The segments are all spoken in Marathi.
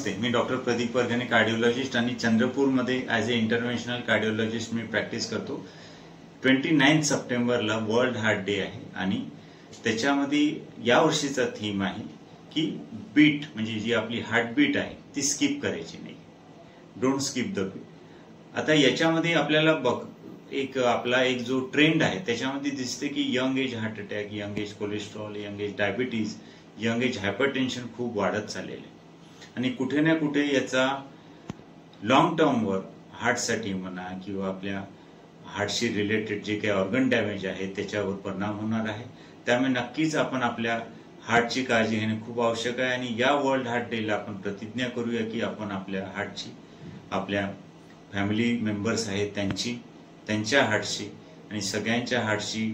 नमस्ते, मी डॉक्टर प्रदीप परगणे, कार्डिओलॉजिस्ट आणि चंद्रपूरमध्ये ॲज ए इंटरव्हेन्शनल कार्डिओलॉजिस्ट मी प्रॅक्टिस करतो. 29 सप्टेंबरला वर्ल्ड हार्ट डे आहे आणि त्याच्यामध्ये यावर्षीचा थीम आहे की बीट म्हणजे जी आपली हार्टबीट आहे ती स्किप करायची नाही. Don't skip the beat. आता याच्यामध्ये आपल्याला आपला एक जो ट्रेंड आहे त्याच्यामध्ये दिसते की young age heart attack, young age cholesterol, young age diabetes, young age hypertension खूप वाढत चाललेलं आहे आणि कुठे ना कुठे याचा लॉंग टर्मवर हार्टसाठी म्हणा किंवा आपल्या हार्टशी रिलेटेड जे काही ऑर्गन डॅमेज आहे त्याच्यावर परिणाम होणार आहे. त्यामुळे नक्कीच आपण आपल्या हार्टची काळजी घेणे खूप आवश्यक आहे आणि या वर्ल्ड हार्ट डेला आपण प्रतिज्ञा करूया की आपण आपल्या हार्टची, आपल्या फॅमिली मेंबर्स आहेत त्यांच्या हार्टची आणि सगळ्यांच्या हार्टची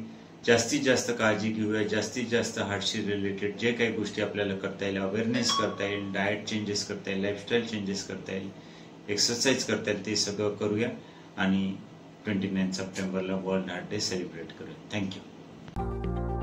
जास्तीत जास्त काळजी घेऊया. जास्तीत जास्त हार्टशी रिलेटेड जे काही गोष्टी आपल्याला करता येईल, अवेअरनेस करता येईल, डाएट चेंजेस करता येईल, लाईफस्टाईल चेंजेस करता येईल, एक्सरसाइज करता येईल, ते सगळं करूया आणि 29 सप्टेंबरला वर्ल्ड हार्ट डे सेलिब्रेट करूया. थँक्यू.